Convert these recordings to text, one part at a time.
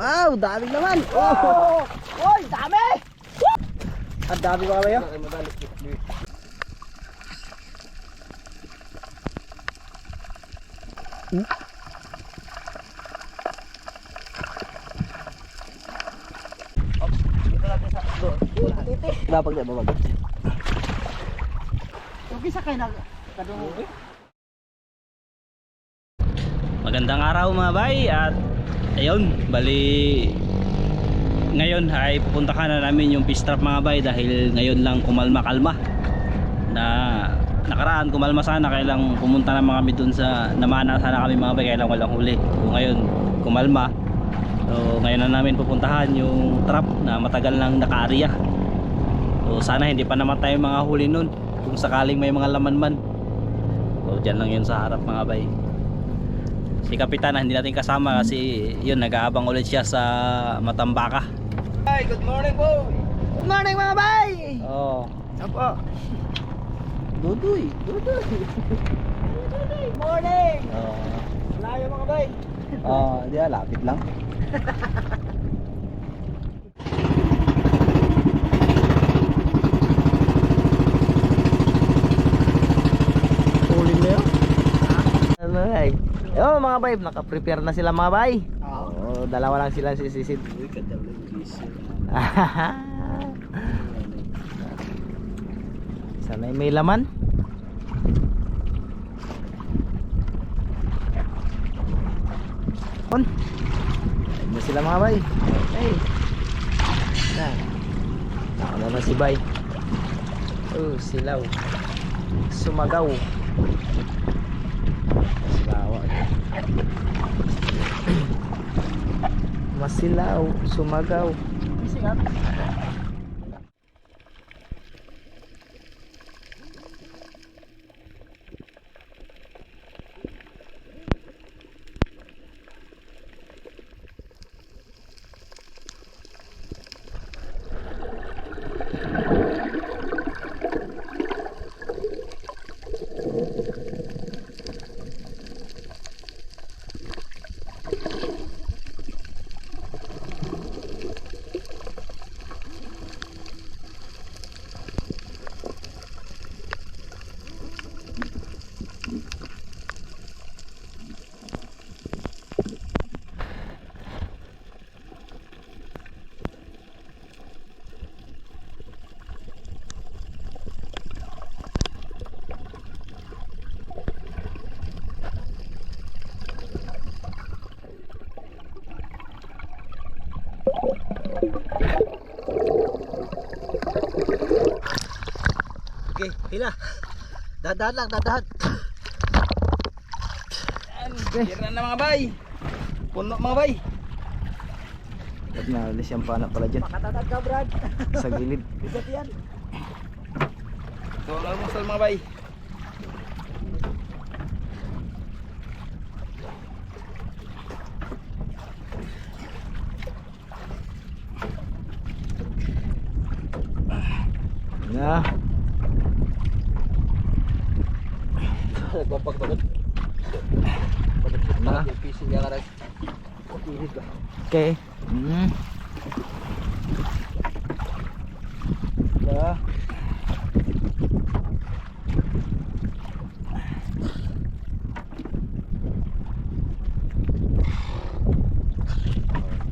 Wow, dami naman. Oh! Oy, dami! Ang dami ba kayo? Dapat na babag. Okay sa kayo na kadung. Magandang araw mga bay at ayun, bali ngayon ay pupuntahan na namin yung fish trap mga bay dahil ngayon lang kumalma-kalma. Na nakaraan kumalma sana kaya lang pumunta naman kami dun sa namana sana kami mga bay kaya lang walang huli. So ngayon kumalma. So ngayon na namin pupuntahan yung trap na matagal nang naka-area. So sana hindi pa naman tayo mga huli nun kung sakaling may mga laman man. So dyan lang yun sa harap mga bay. Si Kapitan hindi natin kasama kasi yun nag-aabang ulit siya sa Matambaka. Hi, good morning po. Good morning mga bay. Oh. Apo. Duduy. Good morning. Oh. Layo mga bay. Oh, di lapit lang. Uling na yun. Ano ay? Oh mga bay, naka-prepare na sila mga bay. Oh, dalawa lang sila sisisid. Sana may laman. On. Ayun na sila mga bay. Okay. Na. Ano na si bay? Oh, silaw. Sumagaw. Silaw. Masilaw, sumagaw. Silaw. Okay, hila. Dadahan lang, dadahan. Tira na mga bay. Puno mga bay. Ba't naalis yung pana pala dyan? Makatatag ka, Brad. Sa gilid. Bigat yan. So almusal mga bay. Na. Nagpapagpagod. Na. Pising ka karag. Okay. Na.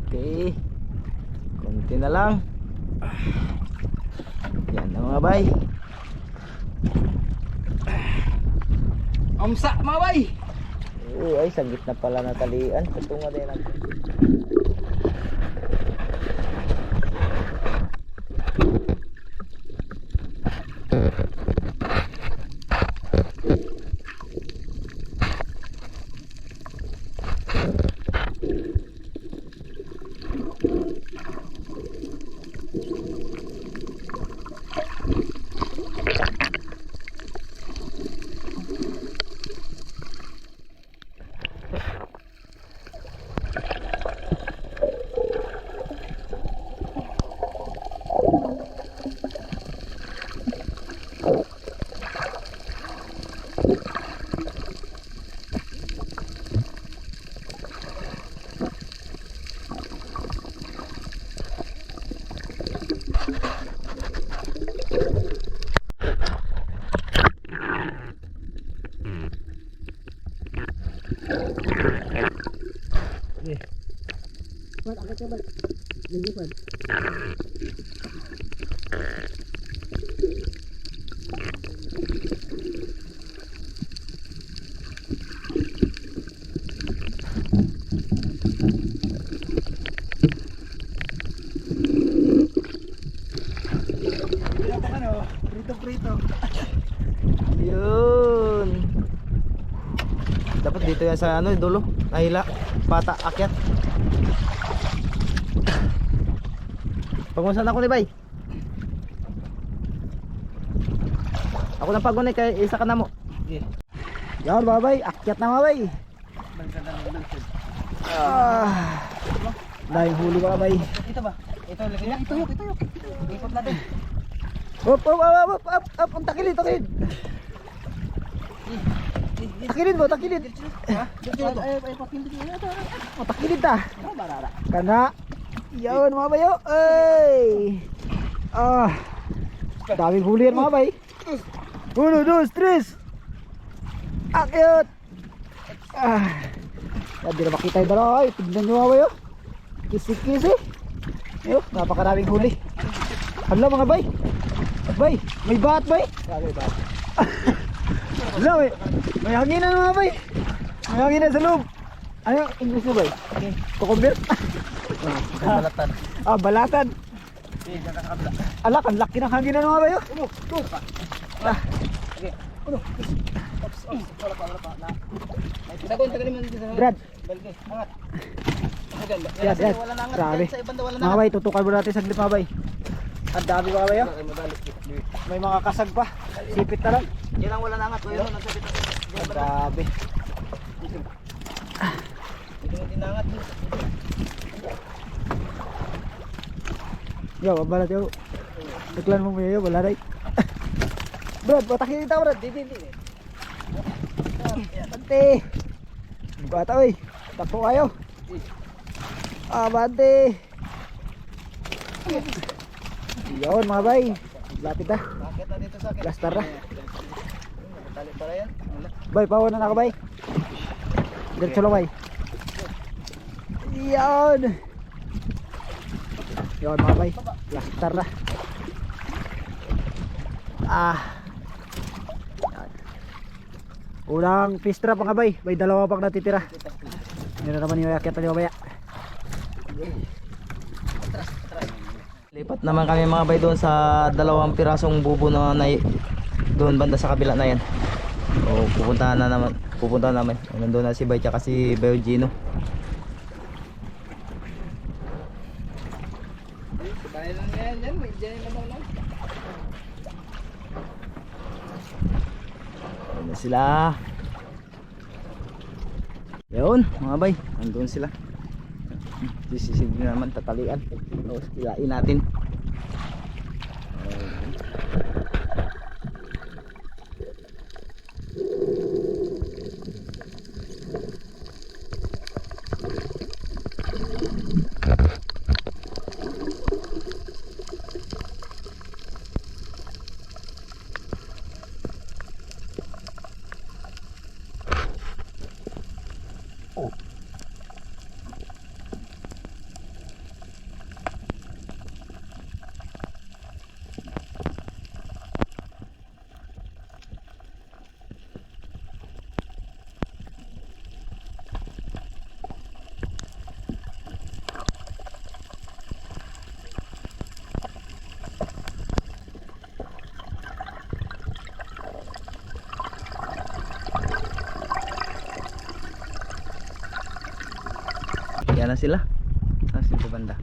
Okay. Konti na lang. Yan na mga bay. Amsa mga bay. Ay, sagit na pala natalian. Patunga din natin. Prito. Yun. Dapat dito yan sa ano, dulo. Nahila. Pata, akyat. Pagunsan ako ni Bay. Ako na pagunay kay isa ka na mo. Yan mga bay, akyat na mga bay. Dahil huli mga bay. Ito ba? Ito lagi niya. Ito yuk. Ikot natin. Up. Ang takilid. Takilid mo, takilid. Ha? Ay pakilid niya. Oh, takilid ta. Kana. Yan mga bayo. Ay. Daming huli yan mga bay. 1, 2, 3. Akyat. Hindi na makita yung dalawa. Ay, tignan nyo mga bayo. Kisi-kisi. Ayun, napakaraming huli. Hala mga bay. Bay, may bat bay. Hala, may hanginan mga bay. May hanginan sa loob. Ano yung English mo bay? Kukumbir? Balatan. Balatan. Alak, ang laki ng hanginan mga bayo. Sagon, tagalin mo dito sa Brad. balde. Angat. Yes. Wala na angat. Grabe. Sa ibang wala na. Mga bay, tutukan mo natin saglit mga bay. Ang dami mga bayo. May mga kasag pa. Sipit na lang. Yan ang wala na angat. Wala na sabit. Grabe. Hindi mo tinangat. Yo, babalat yo. Tuklan mo yo, wala rin. Brad, patakin kita Brad. Hindi. Bante. Bata oy. Takbo kayo. Bante. Yun mga bay. Lapit na. Bakit na dito sa akin? Lastar na. Tali para yan. Bay, pawan na ako bay. Diretso lang bay. Yun. Yun mga bay. Lastar na. Yan. Unang fish trap mga bay. May dalawa pang natitira. Yun na naman yung yakit na mamaya. Lipat naman kami mga bay doon sa dalawang pirasong bubo na doon banda sa kabila na yan. O pupuntahan namin. Nandun na si Bay tsaka si Bayo Gino. Dahil lang yan. May dyan naman lang. Ayun na sila. Yun mga bay, nandun sila. Sisisig naman, tatalian. O, kilain natin. Yan na sila. Saan si Banda?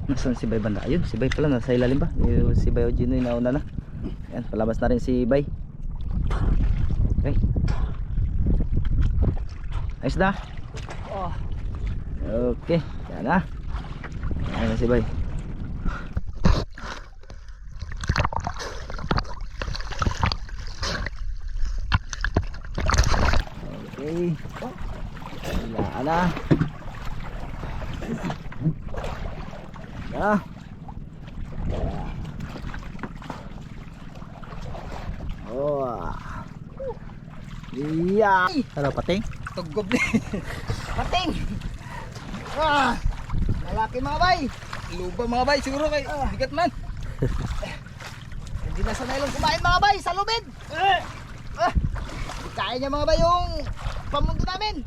Nasaan si Bay Banda? Ayun, si Bay pala nasa ilalim ba? Yung si Bay Gino yung nauna na. Yan, palabas na rin si Bay. Okay. Ayos na. Okay, yan na. Yan na si Bay. Okay. Wala na. Ya. Oh. Iya. Halo pating. Tugob na. Pating! Malaki mga bay. Luba mga bay, siguro kay bigat man. Hindi na sa nailong kumain mga bay, sa lubid. Kaya niya mga bay yung pamundo namin.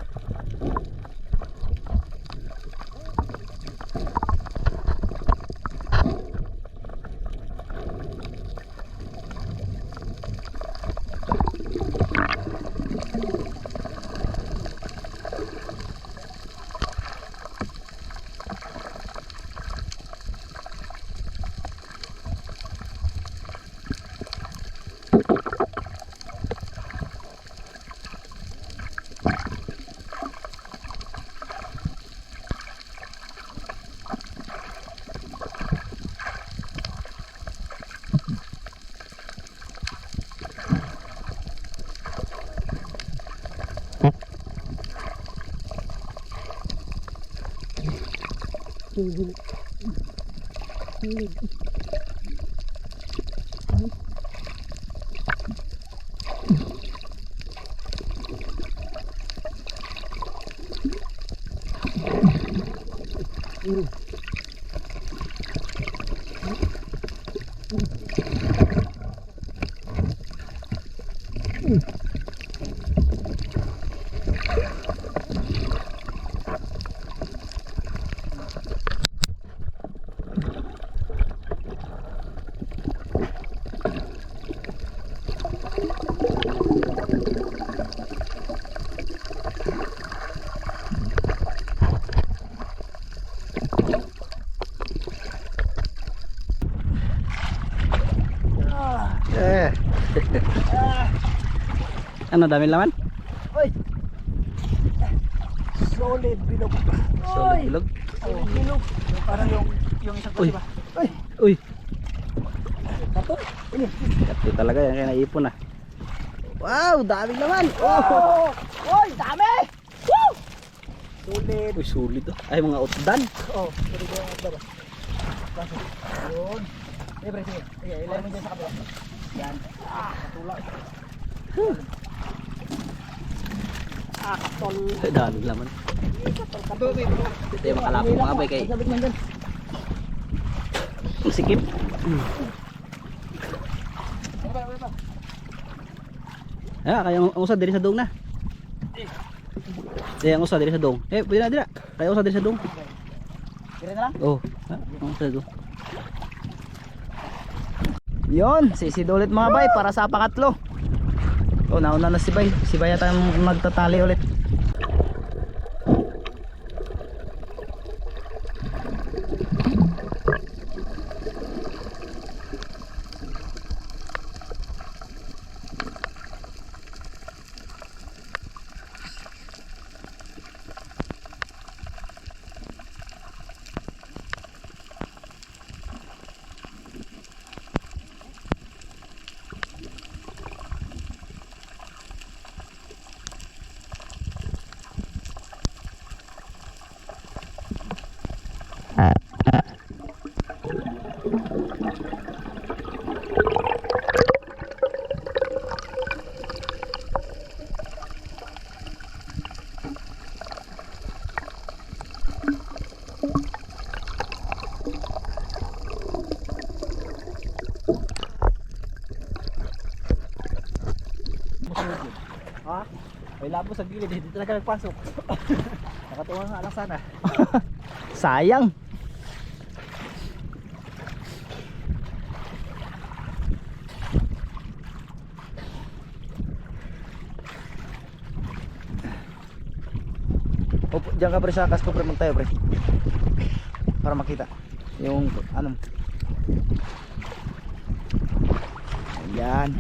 Ano, dami laman? Oy. Solid bilog. Solid bilog. Solid bilog. Parang yung isang Uy. kasi ba? Uy. Uy, Bato. Ini. ito talaga yan kaya naipon ah. Wow, dami naman. Oh. Oy, dami. Woo! Solid. Uy, sulit oh. Ay, mga utdan. Oh, solid yung dalawa. Basta. Yun. Eh, pre, sige. Sige, ilagay mo dyan sa kabila. Yan. Matulak. Kaptol. Dami laman. Kaptol. Ito yung makalapot mga bay kay Sabit man dyan. masikip. Kaya ang usa diri sa dong na. Ang usa diri sa dong. Pwede na dira. Kaya usa diri sa dong. Dire na lang. Oh, ang usa dong. Yon, sisid ulit mga bay para sa pakatlo. Oh, nauna na si bay. Si bay yata yung magtatali ulit. Ha? May labo sa gilid, hindi talaga nagpasok. Nakatuwa nga lang sana. Sayang. Opo, diyan ka pre sa kasko pre, magtayo pre. Para makita yung ano. Ayan.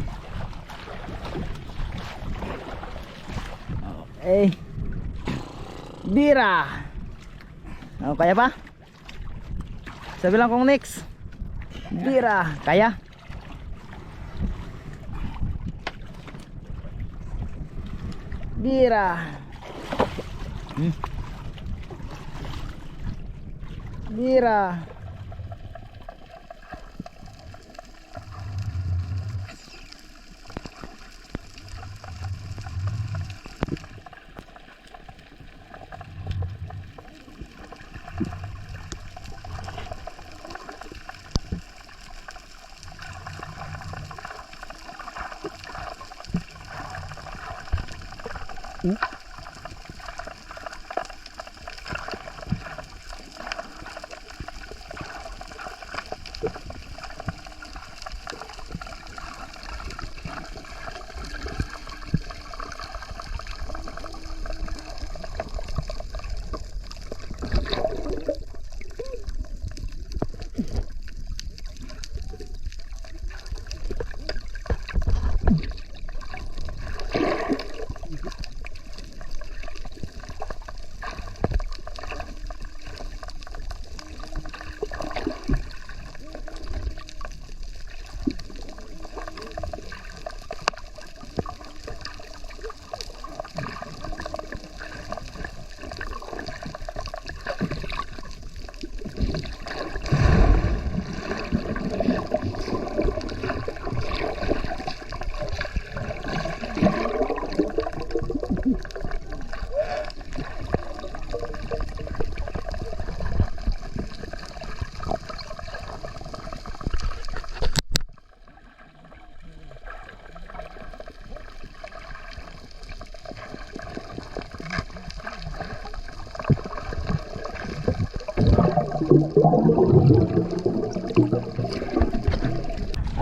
Okay. Bira. Ano, kaya pa? Sabi lang kung next. Bira. Kaya? Bira. Bira.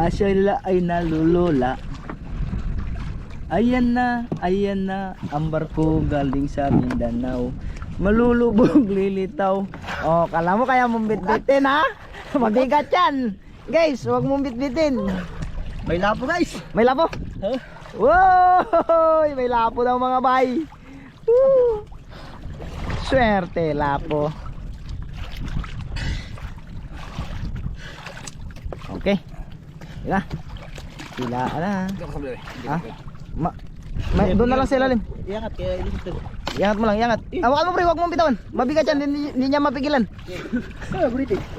Asya ay nalulula. Ayan na, ang barko galing sa Mindanao. Malulubog, lilitaw. Oh, kala mo kaya mong bitbitin ha? Mabigat yan. Guys, huwag mong bitbitin. May lapo guys. May lapo? Huh? Wow! May lapo daw mga bay. Woo! Swerte, lapo. Okay. Sila. Sila na. Ha? Doon na lang sa ilalim. Iangat kaya dito. Iangat mo lang, iangat. Hawakan mo pre, huwag mong bitawan. Mabigat yan, hindi niya mapigilan.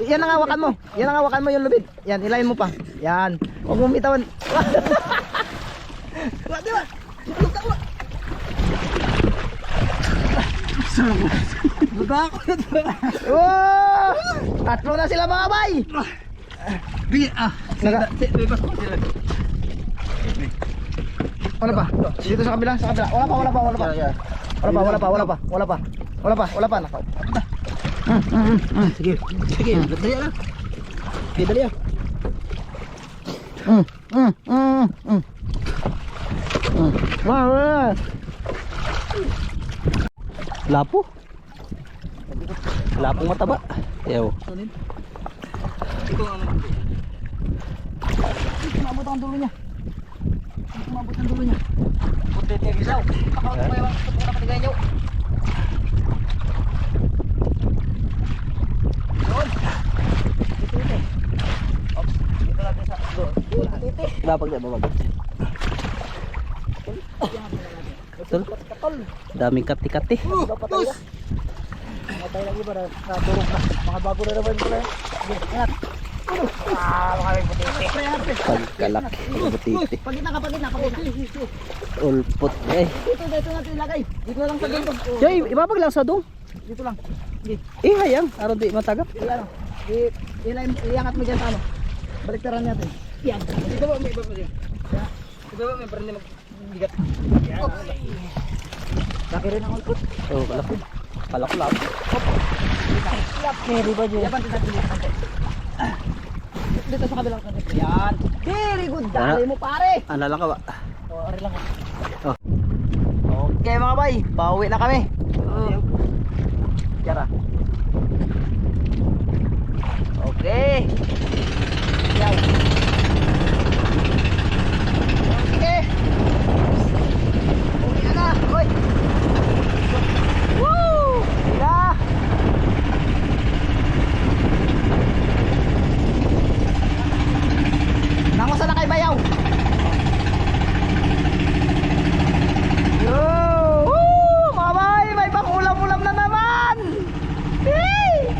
Yan ang hawakan mo. Yan ang hawakan mo yung lubid. Yan, ilayin mo pa. Yan. Huwag mong bitawan. Di ba? Oh! Tatlo na sila mga bay. Wala pa. Dito sa kabila, sa kabila. Wala pa. Nakaw. Sige. Dali na. Okay, dali ah. Lapo. Lapong mataba. Ew. Umabot ang dulo niya. Punti niya gisaw. Kapag may mga putong napatigay niyo. Doon. Dito. Dito natin sa doon. Lapag na babag. Betul. Daming kati-kati. Matay lagi para naturog na. Mga bago na naman pala. Ingat. Mga butiti. Pagkalaki. Butiti. Pagitna. Ulpot eh. Dito natin ilagay. Dito lang sa dito. Jay, ibabag lang sa dong. Dito lang. Sige. Hayang. Aron di matagap. Iangat mo dyan sa ano. Baliktaran natin. Yan. Dito ba may iba pa din? Dito ba may parang bigat? Yan. Laki rin ang ulpot. Oh, kalaki. Kalaki lang. Carry ba dyan? Yapan natin dito. Dito sa kabilang kanto. Yan. Very good. Dali mo pare. Ano lang ka ba? O, ari lang. Oh. Okay mga bay. Pauwi na kami. Tara. Okay. Yan. Okay. Uwi na. Hoy. Woo! Yeah. Nangusa na kay Bayaw. Yo! Woo! Mga bay, may pangulam-ulam na naman. Hey!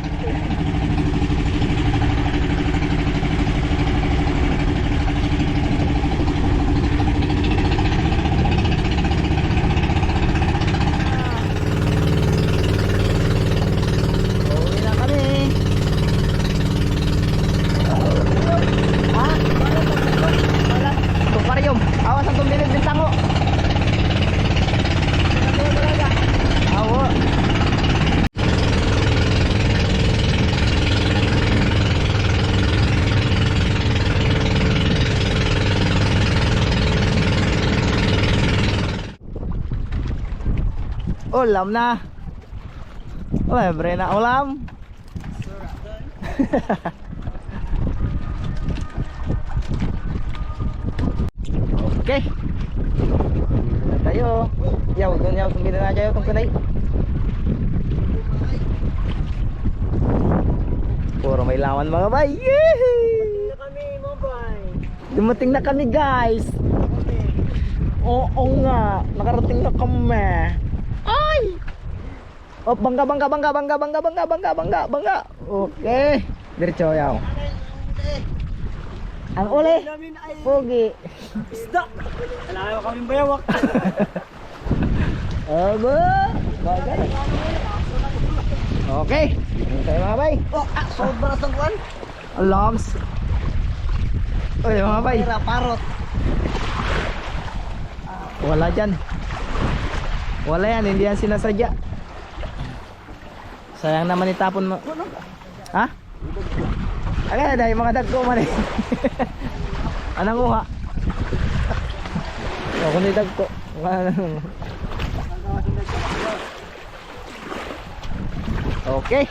Ulam na. Libre na ulam. Okay. Dito na tayo. Yaw, doon yaw. Tumili na tayo itong kunay. Puro may lawan mga bay. Yehey! Dumating na kami guys. Oo nga, nakarating na kami. Ay! Oh, bangga. Okay. Diretso yaw. Ang uli. Pogi. Isda! Kailangan mo kaming bayawak. Aba. Bagay. Okay. Dito tayo mga bay. Oh, sobra sa kwan. Alarms. Oy mga bay. Parot. Wala dyan. Wala yan, hindi yan sinasadya. Sayang naman itapon mo. Ha? Agad na, yung mga dagko man eh. Anong kuha? O, kundi dagko. Okay.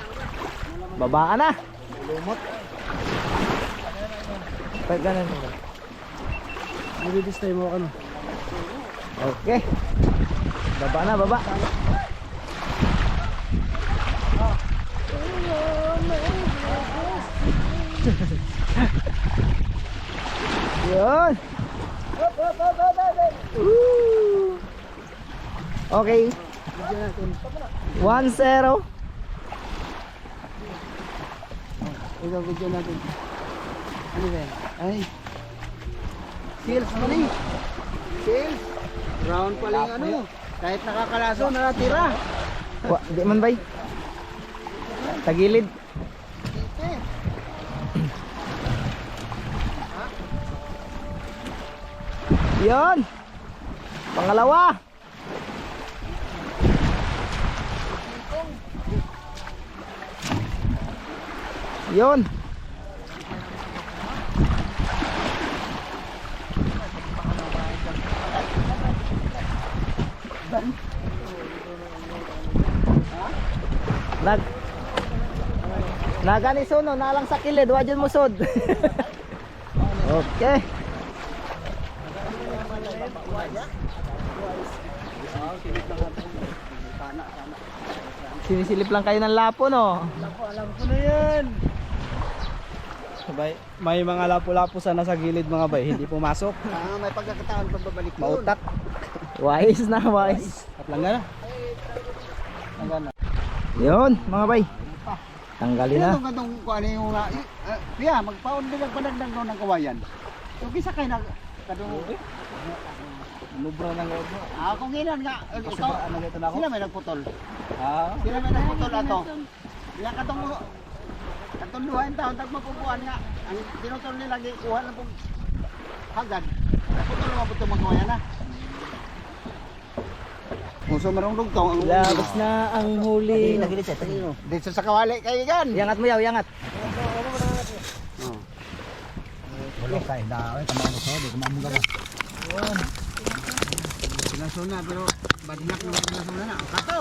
Babaan na. Lumot. Pag ganun. Nagdi-display mo ano. Okay. Baba na, baba. Yun. Woo. Okay. 1-0. Ito video natin. Ano ba? Ay. Sales pa rin. Sales. Round pa lang ano. Kahit nakakalaso, nakatira. Di man bay. Tagilid. Yun. Pangalawa. Yun. Nagani suno nalang sa kilid wa dyan mo sod. Okay. Sinisilip lang kayo ng lapo no. Alam ko na yan. Sabay, may mga lapo-lapo sana sa gilid mga bay, hindi pumasok. May pagkakataon pagbabalik yun. Mautak. Wise na wise. At langga na. Langga na. Yun mga bay. Tanggalin na. Ito katong kuan yung kuya magpaon din ang panagdag ng kawayan. So kisa kay nag kadung Lubra ng loob mo. kung ilan nga ikaw Ano dito na ako? sila may nagputol. Ah, Sila may nagputol ato. Ya katong duhain taon tag mapupuan nga ang tinutol nila gikuha na pug hagad. Putol mo puto magkawayan na. Kung so marong dugtong ang Labas na ang huli. dito sa kawali kay gan. Yangat mo yaw, yangat. Wala kay daoy kamao so di kamao gawa. Sinasuna pero badnak na sinasuna na. Kato.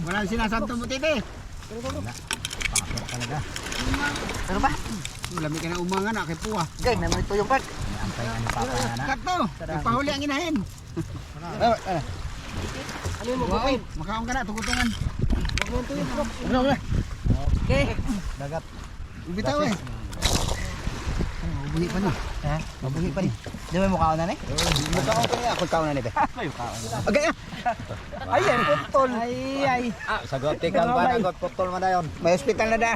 Wala sinasanto mo tite. Pakak talaga. Ano ba? Lami ka na umangan na kay puwa. Gay, naman ito yung part. Kato. Ipahuli ang inahin. Ano mo Wow, makaon ka na tugutungan. Ano ba? Okay. dagat. Bitaw eh. Mabuhi pa na. Ha? Mabuhi pa rin. Di ba mukha na ni? Makaon pa niya. Ako taon na nito. Agay ah. Ay, ay, putol. Ay, ay. Sagot tikang pa nagot putol man dayon. May hospital na da.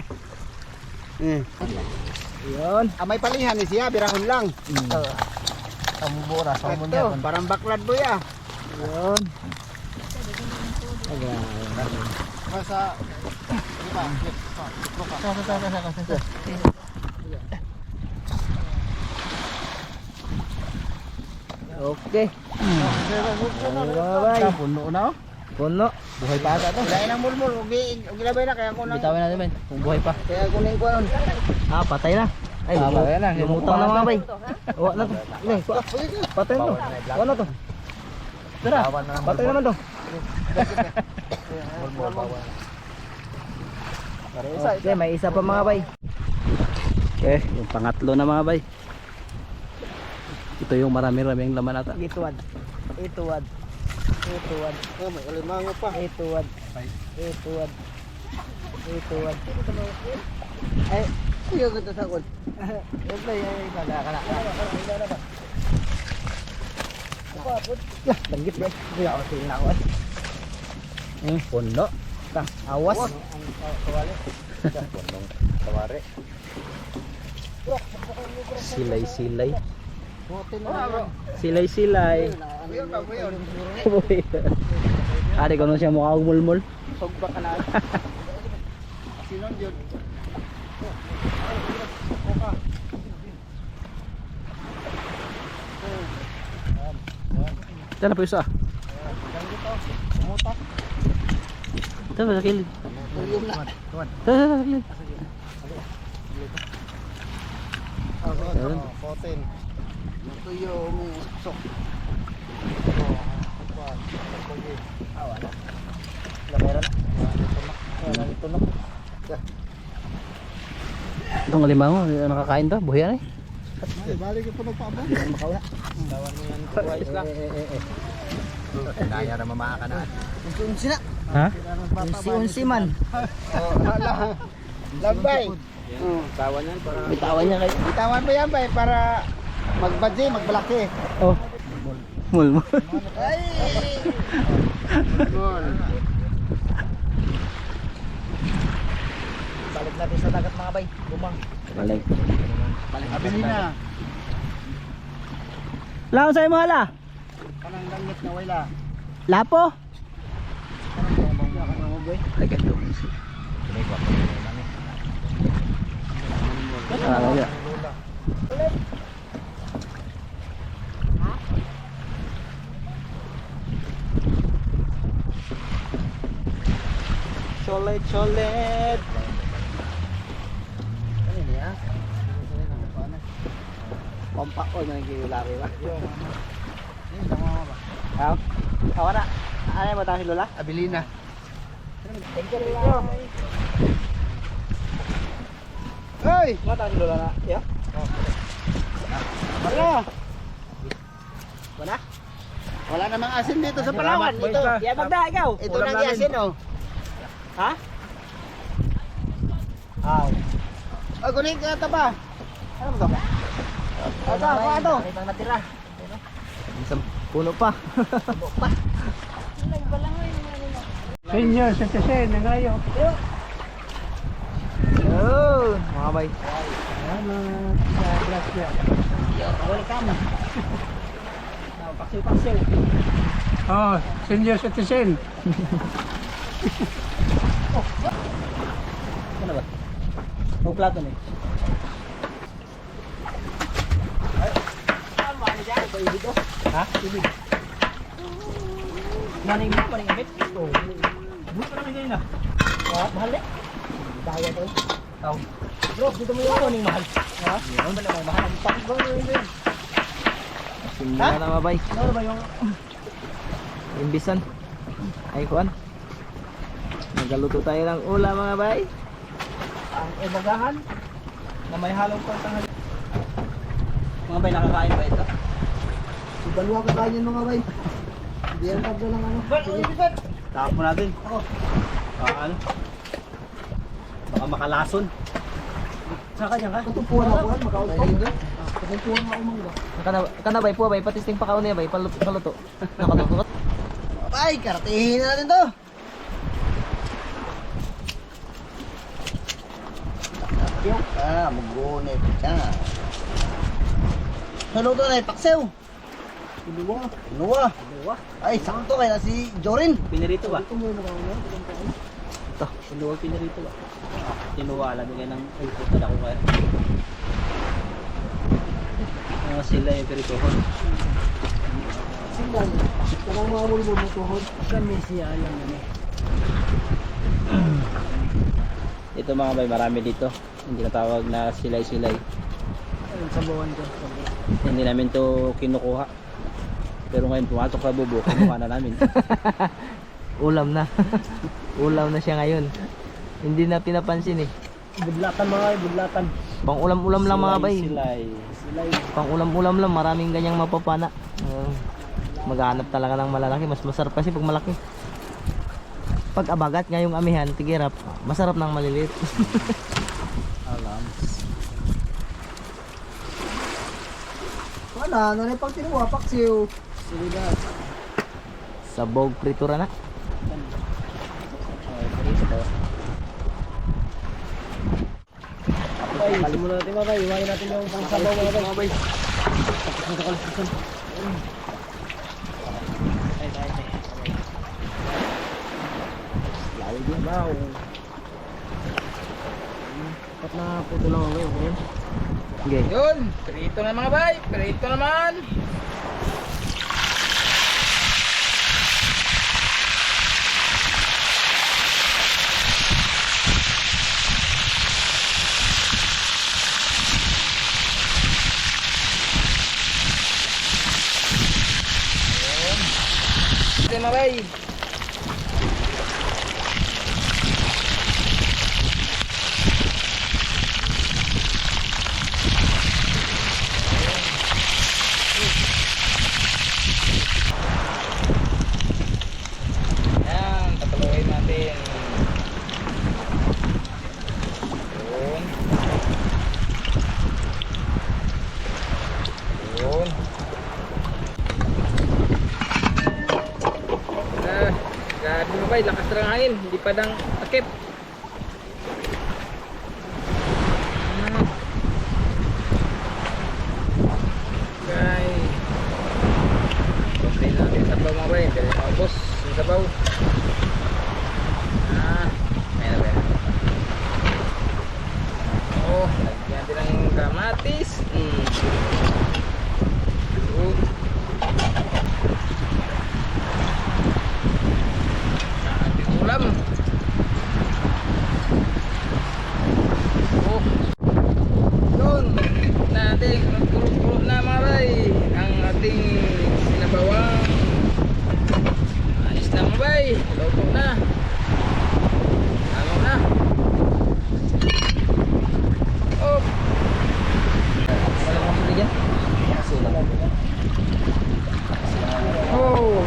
Yun. May palihan ni siya birahon lang. Tambura sa mo Ito, parang baklad boya. Yun. Masa Okay. Bye-bye. puno na. Puno. Buhay pa ata to. Dahil ang mulmul, ugi labay na kaya ko nang Bitawin natin men, kung buhay pa. kaya ko nang kuan. Ah, patay na. Ay, Patay na. lumutang na mga bay. Wa na to. Patay na to. Wa na to. Tara, patay naman to. Okay, may isa pa mga bay. Okay, yung pangatlo na mga bay. Ito yung marami-raming laman ata. Ituwad. Ituwad. Ituwad. Oh, may alimango pa. Ituwad. Ituwad. Ituwad. Ay, Iyo ganda sa kon. ito yung kala. Banggit ba? Hindi ako tingin ako eh. Puno. Awas. Tawari. Silay-silay. Bote na. Silay-silay. Ayun ba yun? Ate ko nung siya mukha umulmul. Sogba ka na. Sino yun? Ito na po isa. Ito na sa kilid. Yung na. Ito sa kilid. Ayun. Poten. Tuyo mo sok. Lamera na. Tunog. Itong alimango, nakakain to, buhay na eh. Balik ko nagpaabo. Makawala. Daya na mamaka na. Unsi na. Ha? Unsi man. Oh, hala. Lambay. Bitawan niya kayo. Bitawan mo yan bay para magbadji, magbalaki. Oh. Mulmul. Ay! Gol. Balik natin sa dagat mga bay. Bumang. Balik. Abilina. Lao sa'yo mo hala. Kanang langit na wala. Lapo. Ay, ganito. Ah, Cholet. Ano niya? Pompa ko na gilari ba? Aw. Awara. Ano ba tayo lola? Abilina. Thank you lola. Hoy! Ano tayo lola na? Yeah. Wala. Wala. Wala namang asin dito sa Palawan. Ito. Kaya magda ikaw. Ito nang asin oh. Ha? Aw. Ay, kunin ka taba. Ano ba ba? Ano? Ibang natira. Isang puno pa. Senior citizen na ngayon. Yun, mga bay. Welcome. Paksiw. Oh, senior citizen. Ano ba? Ang plato ni. Ha? Ibig. Maning ibig. Oh. Buto na ngayon na. Ha? Mahal eh. Daya to. Tao. Bro, dito mo yung maning mahal. Ha? Ano ba naman mahal? Pakbo yun. Simula na mga bay. Ano ba yung Imbisan. Ay kuan. Nagaluto tayo ng ulam mga bay. ang ebagahan na may halong pagtanghali? Mga bay, nakakain ba ito? Dalawa ka kain mga bay. Hindi yan tabla ng ano. Tapos natin. Oo. Ano? Baka makalason. Sa kanya ka? Tutupuan ako han, makautong. Tutupuan ako mga. Kana bay po bay patisting pa kaon niya bay paluto. Nakatutot. Bay, karatihin na natin to. Magunit siya. Naluto na yung paksew. Inuwa. Ay, sakto kaya si Jorin. Pinirito ba? Ito. Sinuwag pinirito ba? Tinuwala din ng ay puta na ko kaya. Sila yung pirituhon. Sindan. Kanang mga mulmul mo tuhod. Kami siya alam na ni. Ito mga bay, marami dito. Hindi natawag na silay-silay. Ayun, sabawan ko. Hindi namin to kinukuha. Pero ngayon pumasok sa bubo, kumuha na namin. Ulam na. Ulam na siya ngayon. Hindi na pinapansin eh. Budlatan mga bay, budlatan. Pang ulam-ulam lang mga bay. Silay. Pang ulam-ulam lang, maraming ganyang mapapana. Maghanap talaga ng malalaki, mas masarap kasi pag malaki. Pag abagat ngayong amihan, tigirap, masarap ng maliliit. Alam. Wala, ano na pag tinuwa, paksiw. Sige na. Sabog pritura na. Bay, simulan natin mga bay. Iwain natin yung pangsabaw mga bay. Tapos na sa kalasisan. Lalo din ba? Dapat na puto lang ako yun. Okay. Yun, perito na mga bay, perito naman. Yun. Mga bay. Yan, tatuluin natin. Yun. Yun. Grabe mo ba, lakas ng hangin, hindi pa dang takip. Okay. Kunti na natin sabaw mga bay, hindi rin maubos yung sabaw. Ayan na ba. Oh, lagyan natin ng kamatis. Yun. Ating ulam. Oh. Yun. Natin magpuro-puro na mga bay ang ating sinabawang. Ayos na mga bay. Luto na. Tama na. Oh. Wala kang pili dyan? Oh.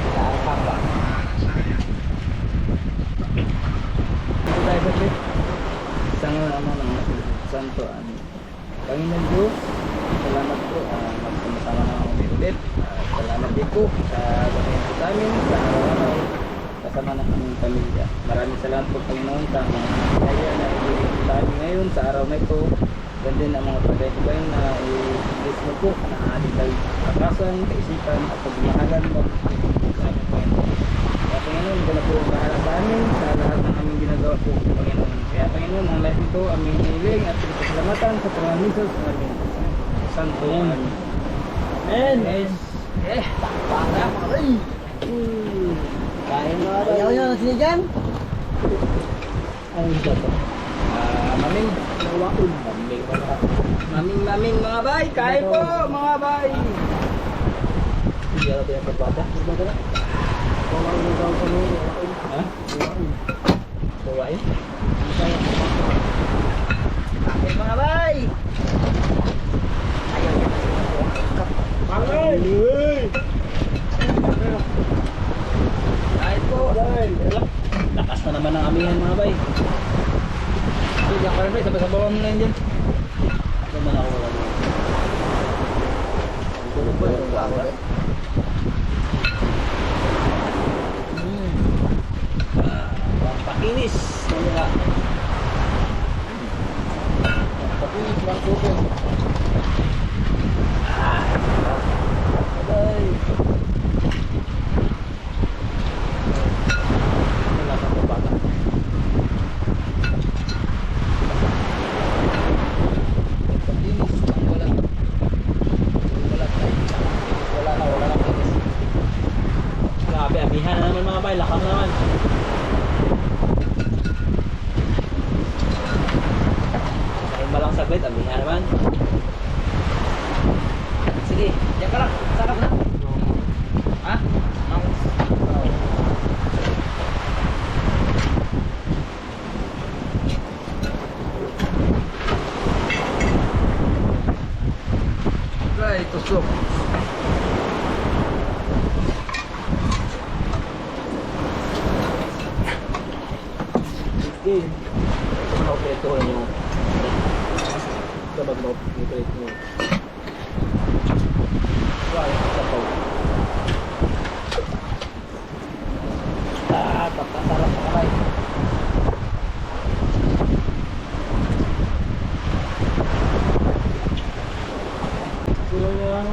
Ito tayo sa trip. Isang santo. Panginoon Diyos, salamat po. Magkamasama na kami ulit. Salamat din po sa gawin po sa amin sa araw-araw. Kasama na kaming pamilya. Maraming salamat po Panginoon sa mga kaya na ibigay sa amin ngayon sa araw na ito. Ganda din ang mga pagkain na i-bless mo po na ating kakasan, kaisipan at pagmamahalan mo sa aming Panginoon. Kaya Panginoon, ito na po ang bahala sa amin sa lahat ng aming ginagawa po Panginoon. Kaya Panginoon, ang lahat ito aming hinihiling at pinasalamatan sa Panginoon Jesus amin. Santo amin. Amen. Yes. Baka, ay. Kain mga Ayaw nyo na sinigan? Ang dato. Maming. Maming mga bay. Kain po mga bay. Hindi ako pinapabata. Ha? Kuwain? Kain mga bay. Kain po. Lakas na naman ang amihan mga bay. Diyan ka rin bay, sabay-sabawan mo na yun dyan. Ako man ako wala dyan. Ang tulog ba yung wala? Pakinis. Pakinis lang tuto. Bye. Wala kang babata. Pakinis lang wala. Wala na pakinis. Grabe, amihan na naman mga bay, lakam na naman. Malang saglit, amihan naman. Sige, diyan ka lang, sarap na. Sige. Maoperate nyo. Sabag maoperate nyo. Wala, sabaw. Papasarap pa kamay. Kulang niya lang.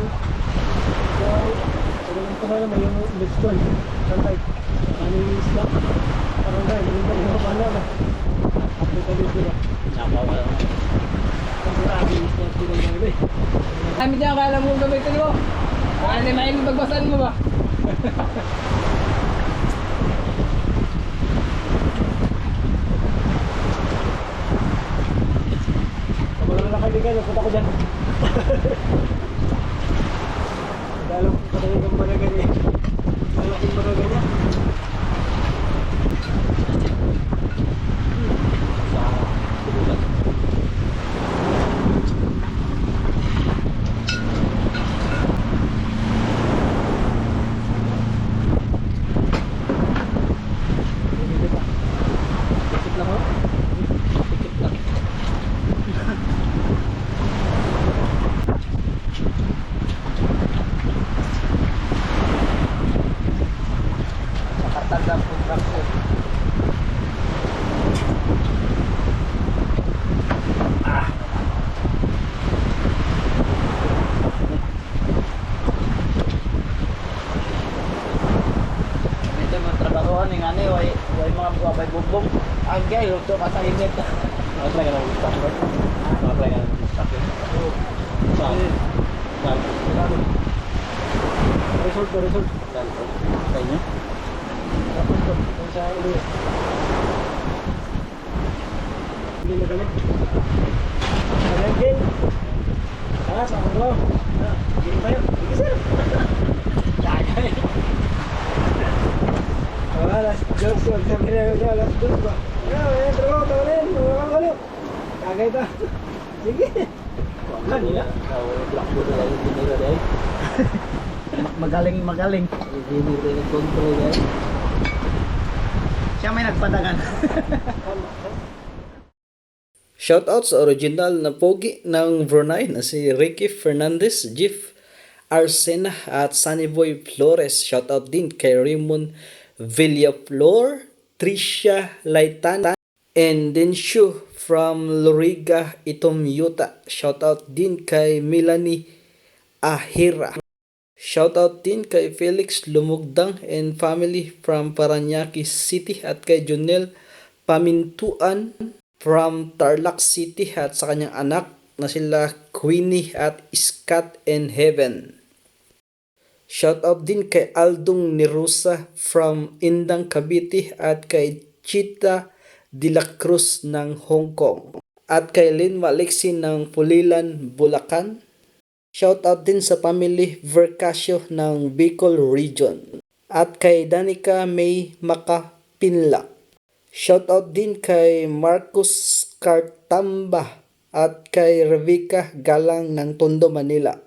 Kulang pa naman yung next one. Santay. Ano yung isla? Parang dahil, yung dahil yung pala na. Ito tabi sila. Napawa lang. Ang grabe yung isla sila yung iba eh. Kami dyan, kala mo gamitin mo. Kaya na main bagbasan mo ba? Kapag wala kaibigan, napunta ko dyan. Dalo ko pa tayo ng banagan eh. Malaking banagan niya. Tikit lang ho. Tikit lang. Nakatanda po ako. Ito mga trabahoan ng ano, ay mga buwabay bumbong. Agay, luto ka sa init. Apply ka na ng stock, right? Apply ka na ng stock, eh. Saan? Saan? Result ko, result. Saan ko? Sa inyo? Tapos ko, sa ulo. Hindi na kami. Alam din. Ah, sa ulo. Ah, hindi tayo. Sige, sir. Kagay. Alas dos, sabi na yun, alas dos ba? Ay, trabaho, tawalin, ulo. Kagay ta. Sige. Wala nila. Blackboard na lang yung dinira dahil. Magaling. Hindi rin yung control dahil. Siya may nagpadagan. Shoutout sa original na pogi ng Brunei na si Ricky Fernandez, Jeff Arsena at Sunnyboy Flores. Shoutout din kay Raymond Villaflor, Tricia Laitana, and Denshu from Loriga, Itomyuta. Shoutout din kay Melanie Ahira. Shoutout din kay Felix Lumugdang and family from Paranaque City at kay Jonel Pamintuan from Tarlac City at sa kanyang anak na sila Queenie at Scott and Heaven. Shoutout din kay Aldong Nerusa from Indang Cavite at kay Chita de la Cruz ng Hong Kong at kay Lynn Malexi ng Pulilan, Bulacan. Shoutout din sa family Vercasio ng Bicol Region at kay Danica May Makapinla. Shoutout din kay Marcus Cartamba at kay Revica Galang ng Tondo, Manila.